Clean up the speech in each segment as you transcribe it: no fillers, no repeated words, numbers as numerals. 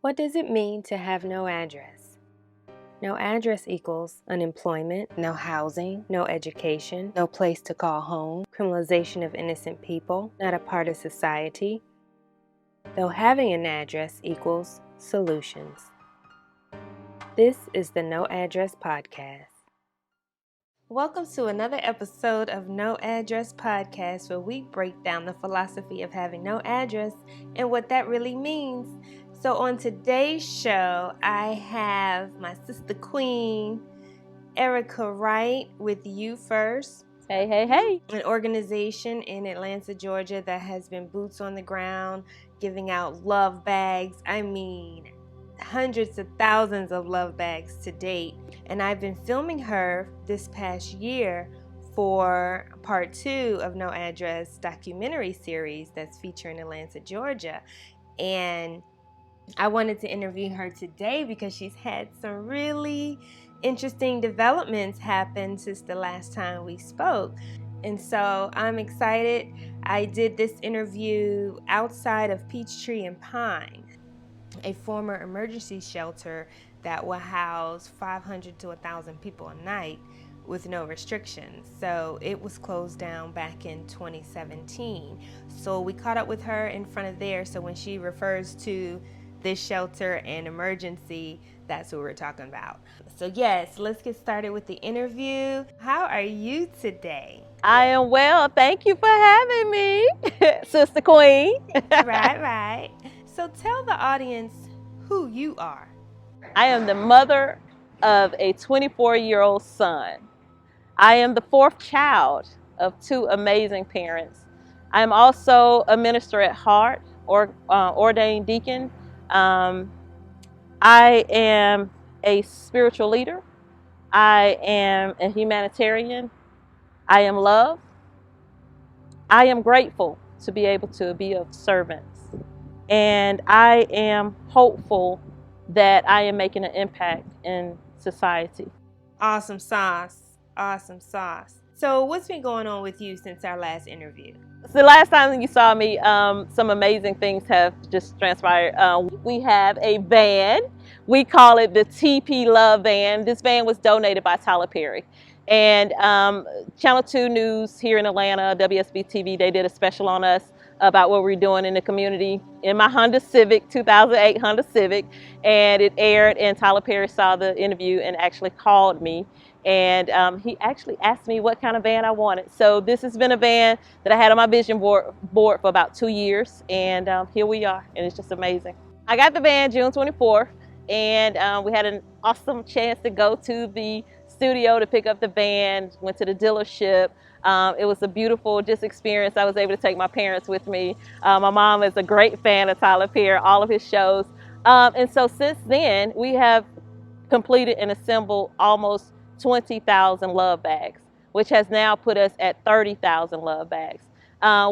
What does it mean to have no address? No address equals unemployment, no housing, no education, no place to call home, criminalization of innocent people, not a part of society. Though having an address equals solutions. This is the No Address Podcast. Welcome to another episode of No Address Podcast, where we break down the philosophy of having no address and what that really means. So on today's show, I have my sister queen, Erica Wright, with You First. Hey, hey, hey. An organization in Atlanta, Georgia that has been boots on the ground, giving out love bags. I mean, hundreds of thousands of love bags to date. And I've been filming her this past year for part 2 of No Address documentary series that's featuring Atlanta, Georgia. And I wanted to interview her today because she's had some really interesting developments happen since the last time we spoke. And so I'm excited. I did this interview outside of Peachtree and Pine, a former emergency shelter that will house 500 to 1,000 people a night with no restrictions. So it was closed down back in 2017. So we caught up with her in front of there. So when she refers to this shelter and emergency, that's what we're talking about. So yes, let's get started with the interview. How are you today? I am well. Thank you for having me, Sister Queen. Right. So tell the audience who you are. I am the mother of a 24-year-old son. I am the 4th child of 2 amazing parents. I am also a minister at heart, or ordained deacon. I am a spiritual leader. I am a humanitarian. I am love. I am grateful to be able to be of service. And I am hopeful that I am making an impact in society. Awesome sauce. So what's been going on with you since our last interview? So the last time you saw me, some amazing things have just transpired. We have a van. We call it the TP Love Van. This van was donated by Tyler Perry. And Channel 2 News here in Atlanta, WSB TV, they did a special on us about what we're doing in the community in my Honda Civic, 2008 Honda Civic. And it aired, and Tyler Perry saw the interview and actually called me. And he actually asked me what kind of van I wanted. So this has been a van that I had on my vision board for about 2 years. And here we are, and it's just amazing. I got the van June 24th, and we had an awesome chance to go to the studio to pick up the van, went to the dealership. It was a beautiful experience. I was able to take my parents with me. My mom is a great fan of Tyler Perry, all of his shows. And so since then, we have completed and assembled almost 20,000 love bags, which has now put us at 30,000 love bags.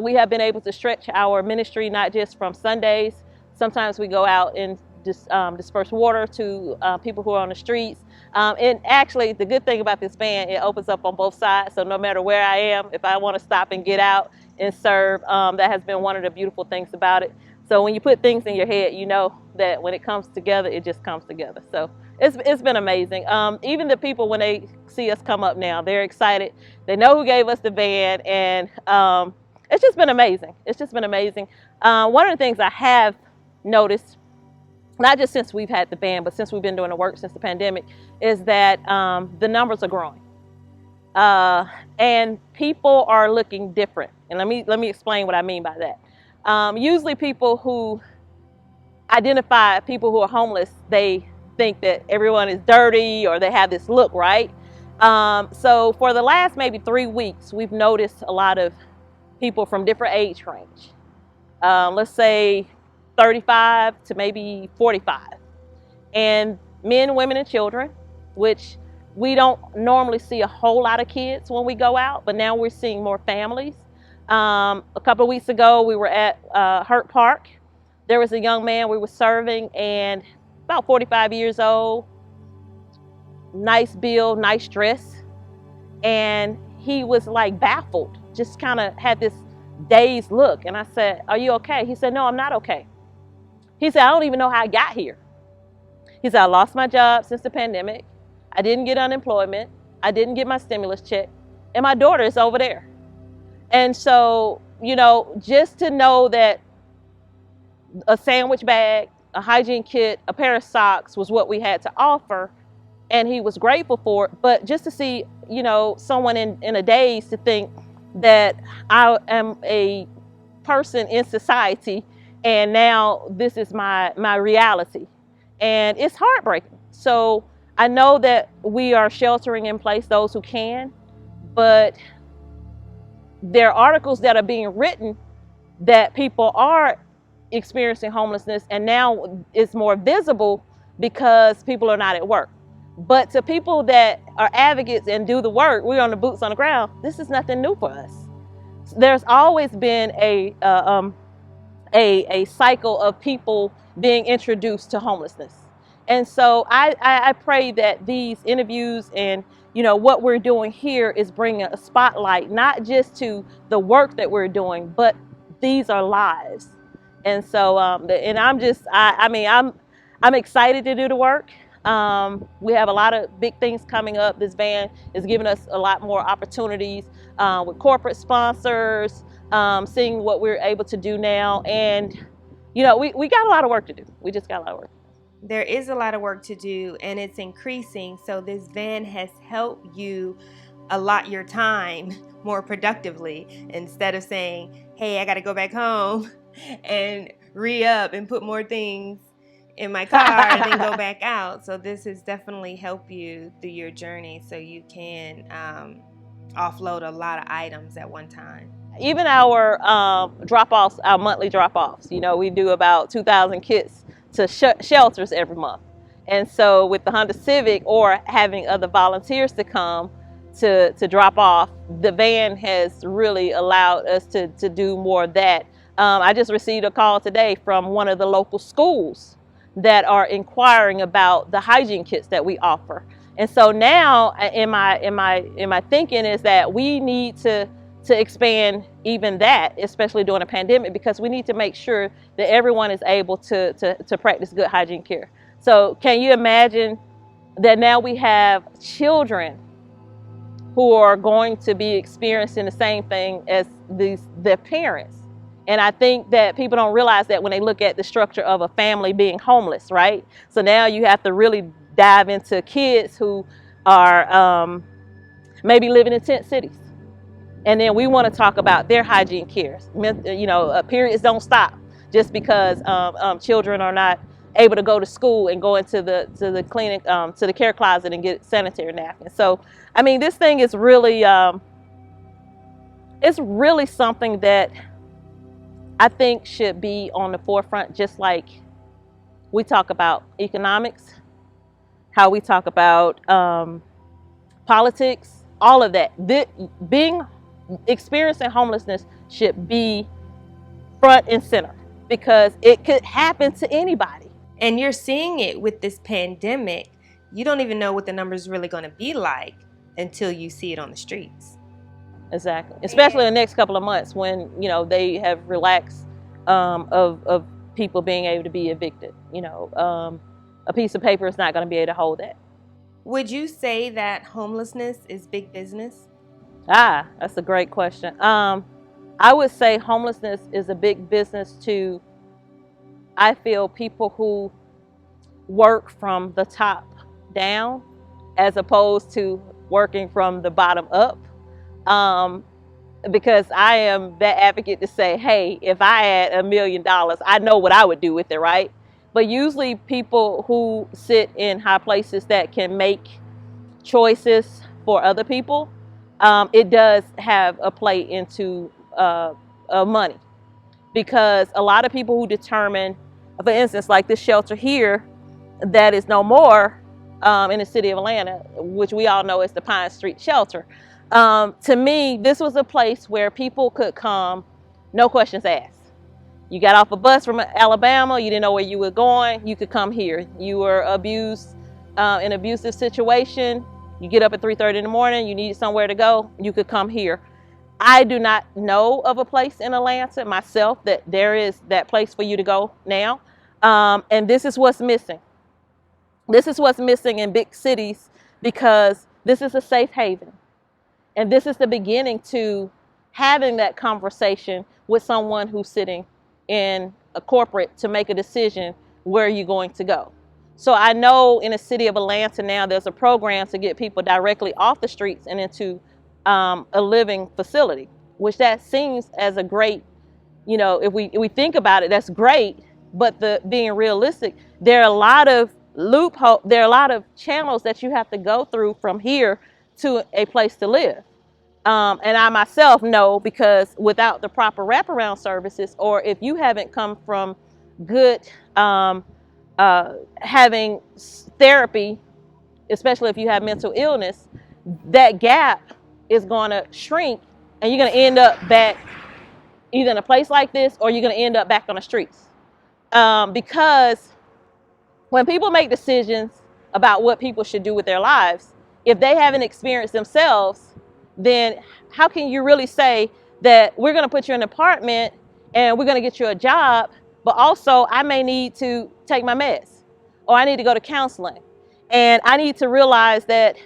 We have been able to stretch our ministry not just from Sundays. Sometimes we go out and disperse water to people who are on the streets. And actually, the good thing about this van, it opens up on both sides. So no matter where I am, if I want to stop and get out and serve, that has been one of the beautiful things about it. So when you put things in your head, you know that when it comes together, it just comes together. So it's been amazing. Even the people, when they see us come up now, they're excited. They know who gave us the van, and it's just been amazing. One of the things I have noticed, not just since we've had the van, but since we've been doing the work since the pandemic, is that the numbers are growing. And people are looking different. And let me explain what I mean by that. Usually people who identify people who are homeless, they think that everyone is dirty or they have this look, right? So for the last maybe 3 weeks, we've noticed a lot of people from different age range. Let's say 35 to maybe 45. And men, women, and children, which we don't normally see a whole lot of kids when we go out, but now we're seeing more families. A couple of weeks ago, we were at Hurt Park. There was a young man we were serving, and about 45 years old, nice build, nice dress. And he was like baffled, just kind of had this dazed look. And I said, "Are you okay?" He said, "No, I'm not okay." He said, I don't even know how I got here. He said, I lost my job since the pandemic. I didn't get unemployment. I didn't get my stimulus check. And my daughter is over there. And so, you know, just to know that a sandwich bag, a hygiene kit, a pair of socks was what we had to offer. And he was grateful for it. But just to see, you know, someone in a daze to think that I am a person in society and now this is my reality. And it's heartbreaking. So I know that we are sheltering in place those who can, but there are articles that are being written that people are experiencing homelessness, and now it's more visible because people are not at work. But to people that are advocates and do the work, we're on the boots on the ground, this is nothing new for us. There's always been a cycle of people being introduced to homelessness. And so I pray that these interviews and, you know, what we're doing here is bringing a spotlight, not just to the work that we're doing, but these are lives. And so, and I'm excited to do the work. We have a lot of big things coming up. This van is giving us a lot more opportunities with corporate sponsors, seeing what we're able to do now. And, you know, we got a lot of work to do. We just got a lot of work. There is a lot of work to do, and it's increasing. So this van has helped you allot your time more productively instead of saying, hey, I got to go back home and re-up and put more things in my car and then go back out. So this has definitely helped you through your journey so you can offload a lot of items at one time. Even our drop-offs, our monthly drop-offs, you know, we do about 2,000 kits to shelters every month. And so with the Honda Civic or having other volunteers to come to drop off, the van has really allowed us to do more of that. I just received a call today from one of the local schools that are inquiring about the hygiene kits that we offer. And so now in my thinking is that we need to expand even that, especially during a pandemic, because we need to make sure that everyone is able to practice good hygiene care. So can you imagine that now we have children who are going to be experiencing the same thing as their parents? And I think that people don't realize that when they look at the structure of a family being homeless, right? So now you have to really dive into kids who are maybe living in tent cities. And then we want to talk about their hygiene care. You know, periods don't stop just because children are not able to go to school and go into the clinic, to the care closet and get sanitary napkins. So, I mean, this thing is really, it's really something that I think should be on the forefront, just like we talk about economics, how we talk about politics, all of that. Experiencing homelessness should be front and center because it could happen to anybody. And you're seeing it with this pandemic. You don't even know what the numbers are really going to be like until you see it on the streets. Exactly. Especially in the next couple of months when, you know, they have relaxed of people being able to be evicted. You know, a piece of paper is not going to be able to hold that. Would you say that homelessness is big business? That's a great question. I would say homelessness is a big business to, I feel, people who work from the top down as opposed to working from the bottom up. Because I am that advocate to say, hey, if I had $1 million, I know what I would do with it, right? But usually people who sit in high places that can make choices for other people, it does have a play into money, because a lot of people who determine, for instance, like this shelter here that is no more in the city of Atlanta, which we all know is the Pine Street Shelter. To me, this was a place where people could come, no questions asked. You got off a bus from Alabama, you didn't know where you were going, you could come here. You were abused in an abusive situation, you get up at 3:30 in the morning, you need somewhere to go, you could come here. I do not know of a place in Atlanta myself that there is that place for you to go now. And this is what's missing. This is what's missing in big cities, because this is a safe haven. And this is the beginning to having that conversation with someone who's sitting in a corporate to make a decision where you're going to go. So I know in the city of Atlanta now there's a program to get people directly off the streets and into a living facility, which that seems as a great, if we think about it, that's great. But being realistic, there are a lot of loopholes, there are a lot of channels that you have to go through from here to a place to live. And I myself know, because without the proper wraparound services, or if you haven't come from good having therapy, especially if you have mental illness, that gap is going to shrink, and you're going to end up back either in a place like this, or you're going to end up back on the streets. Because when people make decisions about what people should do with their lives, if they haven't experienced themselves, then how can you really say that we're going to put you in an apartment and we're going to get you a job, but also I may need to take my meds, or I need to go to counseling, and I need to realize that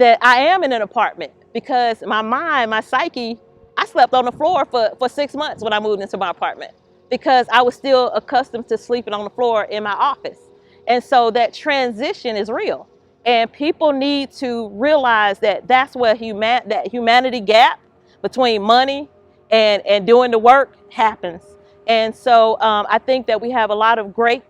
I am in an apartment, because my mind, my psyche, I slept on the floor for 6 months when I moved into my apartment, because I was still accustomed to sleeping on the floor in my office. And so that transition is real. And people need to realize that that's where that humanity gap between money and doing the work happens. And so I think that we have a lot of great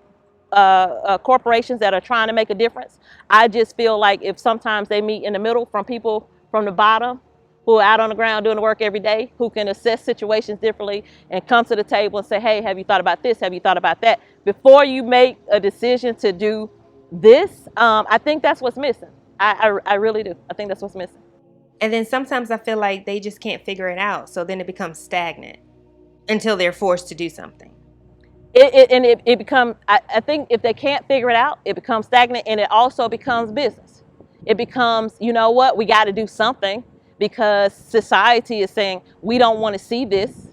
corporations that are trying to make a difference. I just feel like if sometimes they meet in the middle, from people from the bottom who are out on the ground doing the work every day, who can assess situations differently and come to the table and say, hey, have you thought about this? Have you thought about that? Before you make a decision to do this, I think that's what's missing. I really do. I think that's what's missing. And then sometimes I feel like they just can't figure it out. So then it becomes stagnant until they're forced to do something. It becomes, I think if they can't figure it out, it becomes stagnant, and it also becomes business. It becomes, you know what, we got to do something, because society is saying, we don't want to see this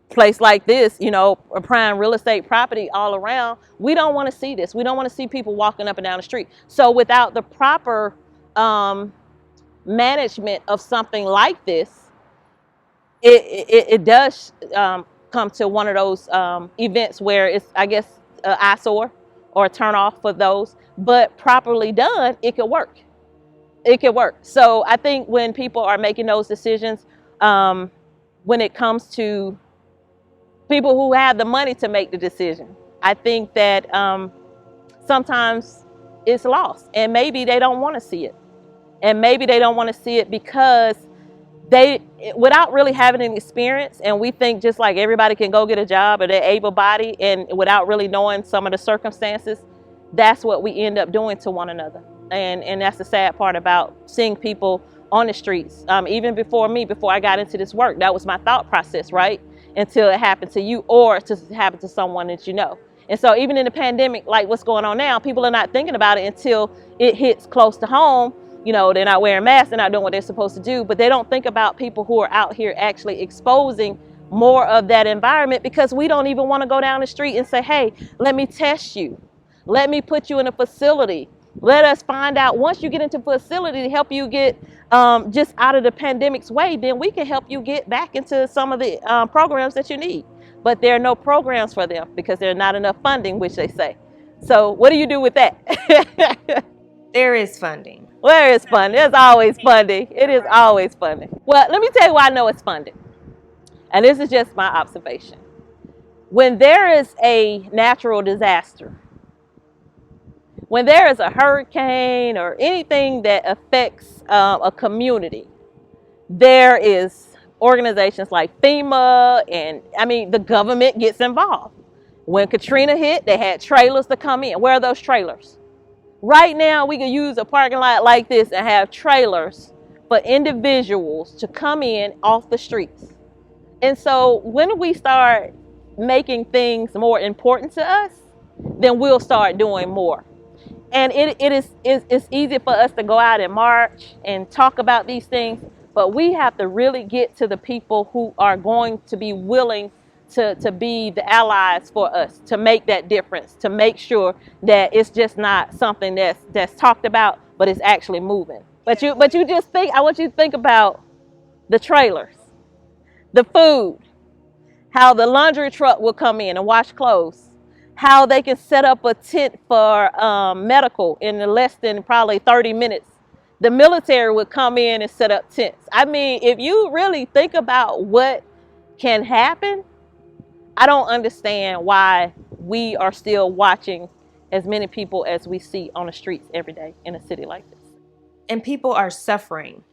place like this, a prime real estate property all around. We don't want to see this. We don't want to see people walking up and down the street. So without the proper management of something like this, it does come to one of those events where it's, I guess, an eyesore or a turnoff for those. But properly done, it could work. It could work. So I think when people are making those decisions, when it comes to people who have the money to make the decision, I think that sometimes it's lost, and maybe they don't want to see it. And maybe they don't want to see it because without really having an experience, and we think just like everybody can go get a job or they're able-bodied, and without really knowing some of the circumstances, that's what we end up doing to one another. And that's the sad part about seeing people on the streets. Even before I got into this work, that was my thought process, right? Until it happened to you, or to happen to someone that you know. And so even in the pandemic, like what's going on now, people are not thinking about it until it hits close to home. They're not wearing masks, they're not doing what they're supposed to do, but they don't think about people who are out here actually exposing more of that environment, because we don't even want to go down the street and say, hey, let me test you. Let me put you in a facility. Let us find out, once you get into facility, to help you get just out of the pandemic's way, then we can help you get back into some of the programs that you need. But there are no programs for them because there's not enough funding, which they say. So what do you do with that? There is funding. Where is funding? There's always funding. It is always funding. Well, let me tell you why I know it's funded. And this is just my observation. When there is a natural disaster, when there is a hurricane or anything that affects a community, there is organizations like FEMA, and the government gets involved. When Katrina hit, they had trailers to come in. Where are those trailers? Right now, we can use a parking lot like this and have trailers for individuals to come in off the streets. And so when we start making things more important to us, then we'll start doing more. And it's easy for us to go out and march and talk about these things, but we have to really get to the people who are going to be willing to be the allies for us, to make that difference, to make sure that it's just not something that's talked about, but it's actually moving. But you just think, I want you to think about the trailers, the food, how the laundry truck will come in and wash clothes, how they can set up a tent for medical in less than probably 30 minutes. The military would come in and set up tents. I mean, if you really think about what can happen, I don't understand why we are still watching as many people as we see on the streets every day in a city like this. And people are suffering.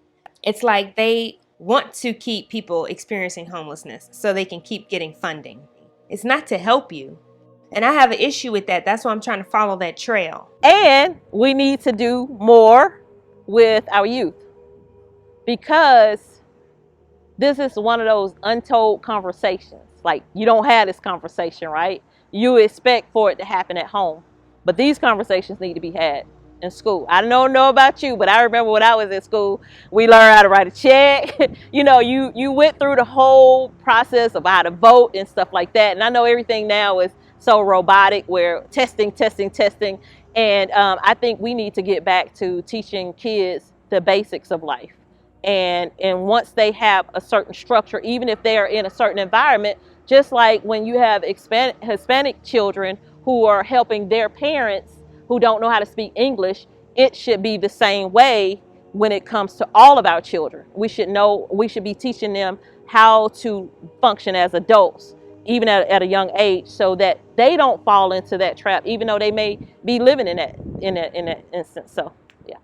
It's like they want to keep people experiencing homelessness so they can keep getting funding. It's not to help you. And I have an issue with that. That's why I'm trying to follow that trail. And we need to do more with our youth, because this is one of those untold conversations. Like, you don't have this conversation, right? You expect for it to happen at home. But these conversations need to be had in school. I don't know about you, but I remember when I was in school, we learned how to write a check. You went through the whole process of how to vote and stuff like that. And I know everything now is so robotic, where testing. And I think we need to get back to teaching kids the basics of life. And once they have a certain structure, even if they are in a certain environment, just like when you have Hispanic children who are helping their parents who don't know how to speak English, it should be the same way when it comes to all of our children. We should be teaching them how to function as adults, even at a young age, so that they don't fall into that trap, even though they may be living in that instance. So, yeah.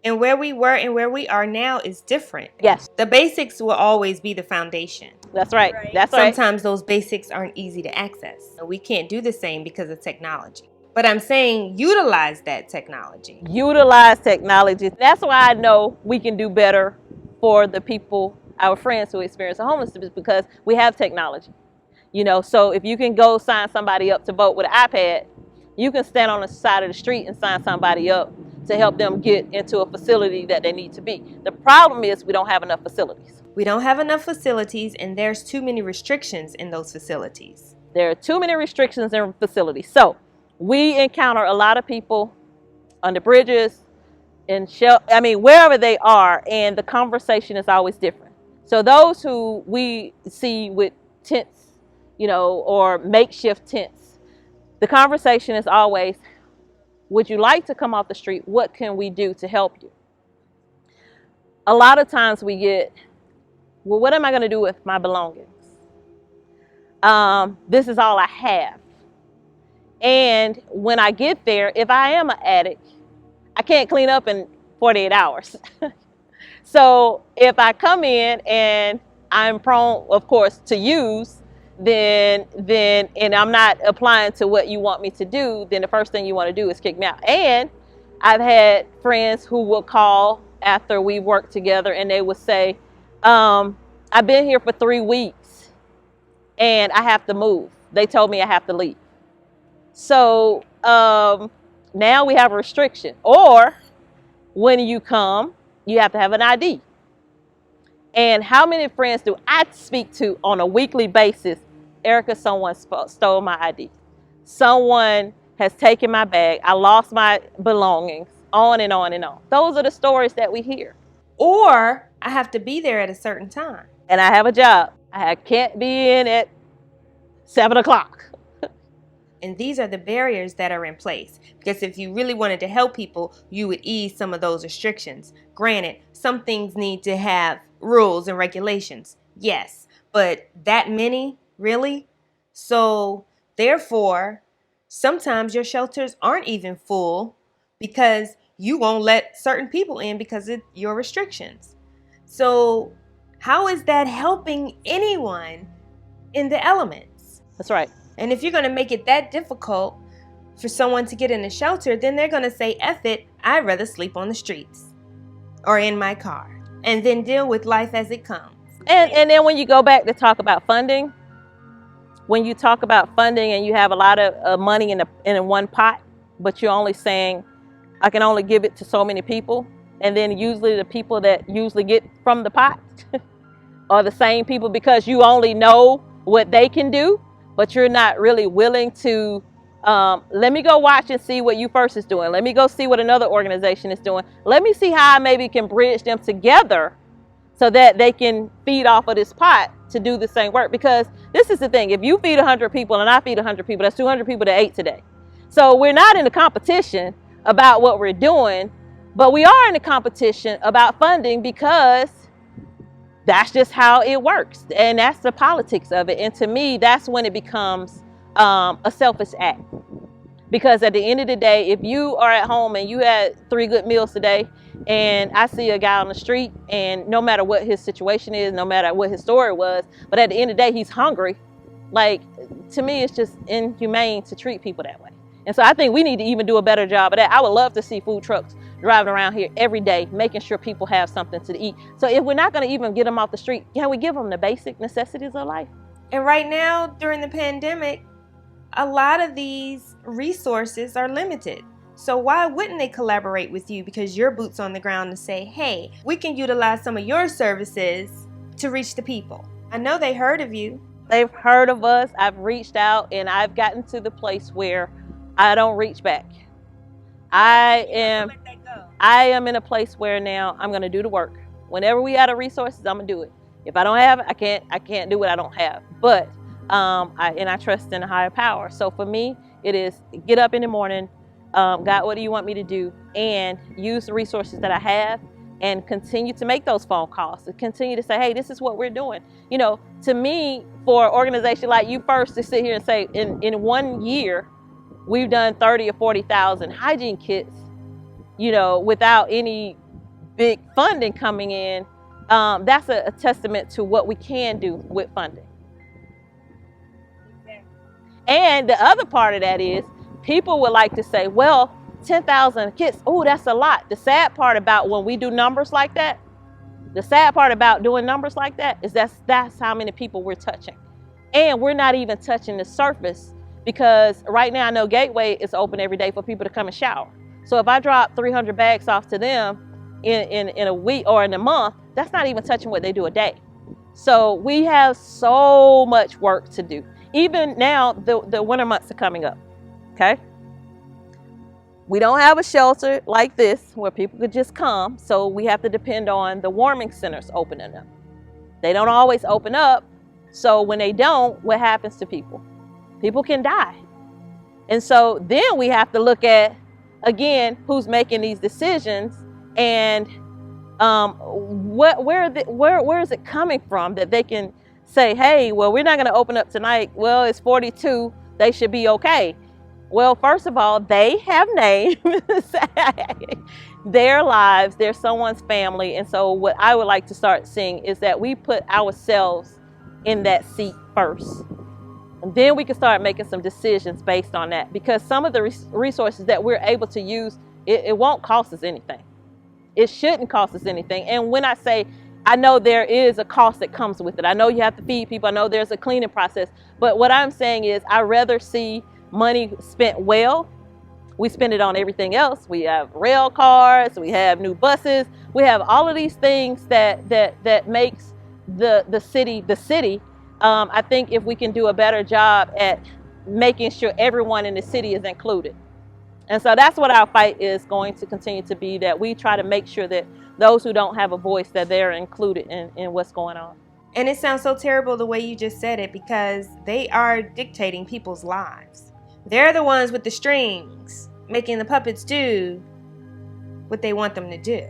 And where we were and where we are now is different. Yes. The basics will always be the foundation. That's right. That's right. Sometimes those basics aren't easy to access. We can't do the same because of technology. But I'm saying utilize that technology. Utilize technology. That's why I know we can do better for the people, our friends who experience homelessness, because we have technology. So if you can go sign somebody up to vote with an iPad, you can stand on the side of the street and sign somebody up to help them get into a facility that they need to be. The problem is we don't have enough facilities. We don't have enough facilities, and there's too many restrictions in those facilities. There are too many restrictions in facilities. So we encounter a lot of people on the bridges, wherever they are, and the conversation is always different. So those who we see with tents, or makeshift tents, the conversation is always, would you like to come off the street? What can we do to help you? A lot of times we get, well, what am I going to do with my belongings? This is all I have. And when I get there, if I am an addict, I can't clean up in 48 hours. So if I come in and I'm prone, of course, to use, then and I'm not applying to what you want me to do, then the first thing you want to do is kick me out. And I've had friends who will call after we work together and they would say, I've been here for 3 weeks and I have to move. They told me I have to leave. So now we have a restriction. Or when you come, you have to have an ID. And how many friends do I speak to on a weekly basis? Erica, someone stole my ID. Someone has taken my bag. I lost my belongings, on and on and on. Those are the stories that we hear. Or I have to be there at a certain time. And I have a job. I can't be in at 7 o'clock. And these are the barriers that are in place. Because if you really wanted to help people, you would ease some of those restrictions. Granted, some things need to have rules and regulations. Yes, but that many, really? So therefore, sometimes your shelters aren't even full because you won't let certain people in because of your restrictions. So how is that helping anyone in the elements? That's right. And if you're going to make it that difficult for someone to get in a shelter, then they're going to say, F it, I'd rather sleep on the streets or in my car and then deal with life as it comes. And then when you go back to talk about funding, when you talk about funding and you have a lot of money in one pot, but you're only saying, I can only give it to so many people. And then usually the people that usually get from the pot are the same people because you only know what they can do. but you're not really willing to, let me go watch and see what You First is doing. Let me go see what another organization is doing. Let me see how I maybe can bridge them together so that they can feed off of this pot to do the same work. Because this is the thing, if you feed 100 people and I feed 100 people, that's 200 people that ate today. So we're not in a competition about what we're doing, but we are in a competition about funding, because that's just how it works. And that's the politics of it. And to me, that's when it becomes a selfish act. Because at the end of the day, if you are at home and you had 3 good meals today, and I see a guy on the street, and no matter what his situation is, no matter what his story was, but at the end of the day, he's hungry. Like, to me, it's just inhumane to treat people that way. And so I think we need to even do a better job of that. I would love to see food trucks driving around here every day, making sure people have something to eat. So if we're not going to even get them off the street, can we give them the basic necessities of life? And right now, during the pandemic, a lot of these resources are limited. So why wouldn't they collaborate with you, because you're boots on the ground, to say, hey, we can utilize some of your services to reach the people? I know they heard of you. They've heard of us. I've reached out, and I've gotten to the place where I don't reach back. I am in a place where now I'm going to do the work. Whenever we out of resources, I'm going to do it. If I don't have it, I can't do what I don't have. But I trust in a higher power. So for me, it is get up in the morning, God, what do you want me to do? And use the resources that I have, and continue to make those phone calls, to continue to say, hey, this is what we're doing. You know, to me, for an organization like You First to sit here and say, in 1 year, we've done 30 or 40,000 hygiene kits, you know, without any big funding coming in, that's a testament to what we can do with funding. And the other part of that is, people would like to say, well, 10,000 kits, oh, that's a lot. The sad part about when we do numbers like that, is that's how many people we're touching. And we're not even touching the surface, because right now I know Gateway is open every day for people to come and shower. So if I drop 300 bags off to them in a week or in a month, that's not even touching what they do a day. So we have so much work to do. Even now, the winter months are coming up, okay? We don't have a shelter like this where people could just come, so we have to depend on the warming centers opening up. They don't always open up, so when they don't, what happens to people? People can die. And so then we have to look at, again, who's making these decisions, and where is it coming from that they can say, hey, well, we're not going to open up tonight. Well, it's 42. They should be okay. Well, first of all, they have names, their lives, they're someone's family. And so what I would like to start seeing is that we put ourselves in that seat first. And then we can start making some decisions based on that, because some of the resources that we're able to use, it won't cost us anything. It shouldn't cost us anything. And when I say, I know there is a cost that comes with it. I know you have to feed people. I know there's a cleaning process. But what I'm saying is, I'd rather see money spent well. We spend it on everything else. We have rail cars. We have new buses. We have all of these things that makes the city the city. I think if we can do a better job at making sure everyone in the city is included. And so that's what our fight is going to continue to be, that we try to make sure that those who don't have a voice, that they're included in what's going on. And it sounds so terrible the way you just said it, because they are dictating people's lives. They're the ones with the strings, making the puppets do what they want them to do.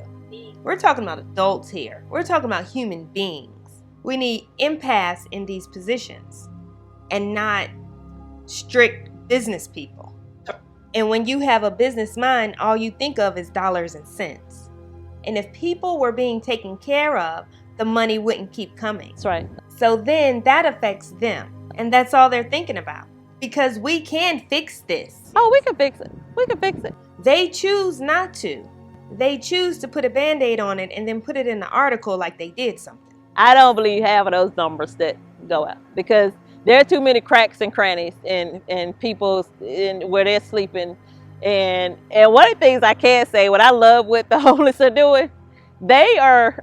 We're talking about adults here. We're talking about human beings. We need empaths in these positions and not strict business people. And when you have a business mind, all you think of is dollars and cents. And if people were being taken care of, the money wouldn't keep coming. That's right. So then that affects them. And that's all they're thinking about. Because we can fix this. Oh, we can fix it. We can fix it. They choose not to. They choose to put a Band-Aid on it and then put it in the article like they did something. I don't believe half of those numbers that go out, because there are too many cracks and crannies in people's where they're sleeping. And one of the things I can say, what I love what the homeless are doing, they are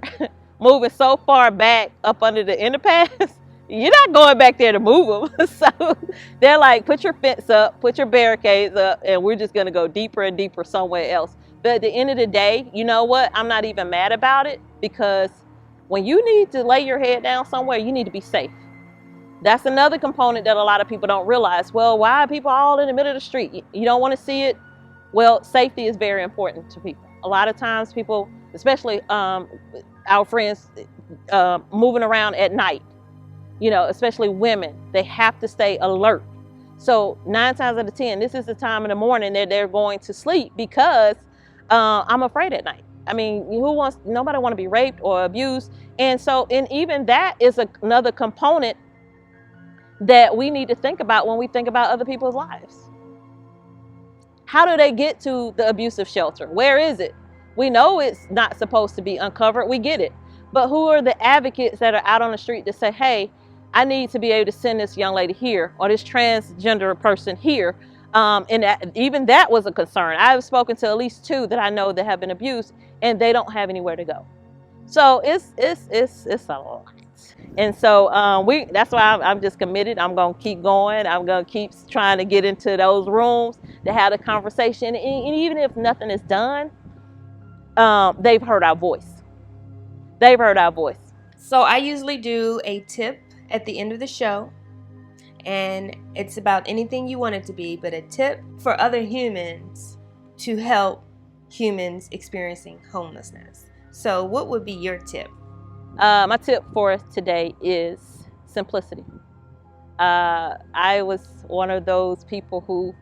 moving so far back up under the underpass You're not going back there to move them. So they're like, put your fence up, put your barricades up, and we're just going to go deeper and deeper somewhere else. But at the end of the day, you know what? I'm not even mad about it, because when you need to lay your head down somewhere, you need to be safe. That's another component that a lot of people don't realize. Well, why are people all in the middle of the street? You don't want to see it? Well, safety is very important to people. A lot of times people, especially our friends moving around at night, you know, especially women, they have to stay alert. So 9 times out of 10, this is the time in the morning that they're going to sleep, because I'm afraid at night. I mean, nobody want to be raped or abused. And even that is another component that we need to think about when we think about other people's lives. How do they get to the abusive shelter? Where is it? We know it's not supposed to be uncovered. We get it. But who are the advocates that are out on the street to say, hey, I need to be able to send this young lady here, or this transgender person here? Even that was a concern. I've spoken to at least 2 that I know that have been abused, and they don't have anywhere to go. So it's a lot. And so that's why I'm just committed. I'm going to keep going. I'm going to keep trying to get into those rooms to have a conversation. And even if nothing is done, they've heard our voice. They've heard our voice. So I usually do a tip at the end of the show, and it's about anything you want it to be, but a tip for other humans to help humans experiencing homelessness. So what would be your tip? My tip for us today is simplicity. I was one of those people who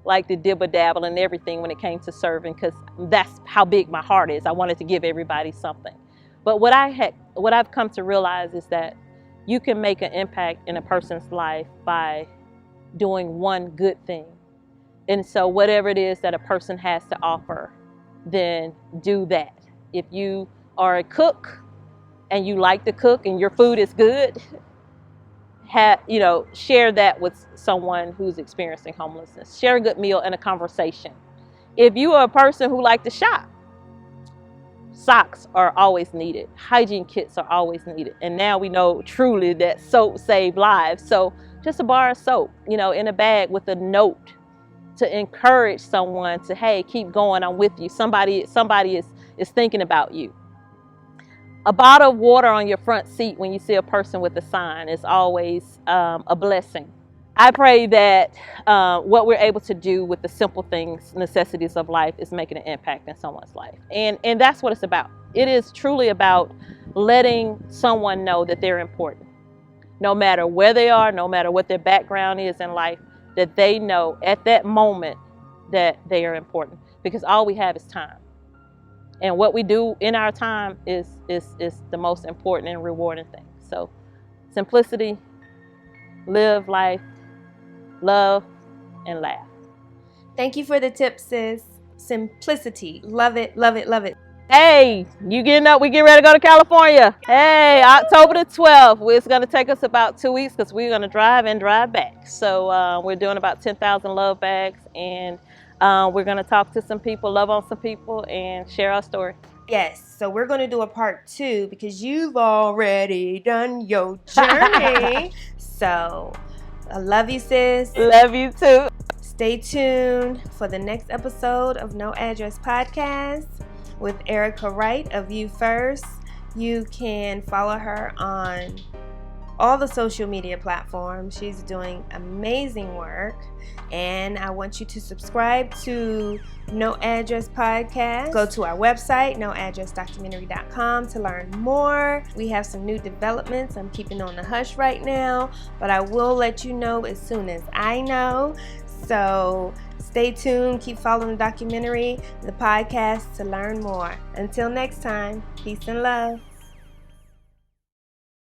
like to dibble-dabble in everything when it came to serving, because that's how big my heart is. I wanted to give everybody something. But what I've come to realize is that you can make an impact in a person's life by doing one good thing. And so whatever it is that a person has to offer, then do that. If you are a cook and you like to cook and your food is good, share that with someone who's experiencing homelessness. Share a good meal and a conversation. If you are a person who likes to shop, socks are always needed. Hygiene kits are always needed. And now we know truly that soap saves lives. So just a bar of soap, in a bag with a note to encourage someone to, hey, keep going, I'm with you. Somebody is thinking about you. A bottle of water on your front seat when you see a person with a sign is always a blessing. I pray that what we're able to do with the simple things, necessities of life, is making an impact in someone's life. And that's what it's about. It is truly about letting someone know that they're important. No matter where they are, no matter what their background is in life, that they know at that moment that they are important. Because all we have is time. And what we do in our time is the most important and rewarding thing. So simplicity, live life, love, and laugh. Thank you for the tip, sis. Simplicity. Love it, love it, love it. Hey, you getting up? We getting ready to go to California. Hey, October the 12th. It's going to take us about 2 weeks because we're going to drive and drive back. So we're doing about 10,000 love bags, and we're going to talk to some people, love on some people, and share our story. Yes, so we're going to do a part 2 because you've already done your journey. So I love you, sis. Love you too. Stay tuned for the next episode of No Address Podcast with Erica Wright of You First. You can follow her on all the social media platforms. She's doing amazing work. And I want you to subscribe to No Address Podcast. Go to our website, noaddressdocumentary.com, to learn more. We have some new developments. I'm keeping on the hush right now, but I will let you know as soon as I know. So stay tuned. Keep following the documentary, the podcast, to learn more. Until next time, peace and love.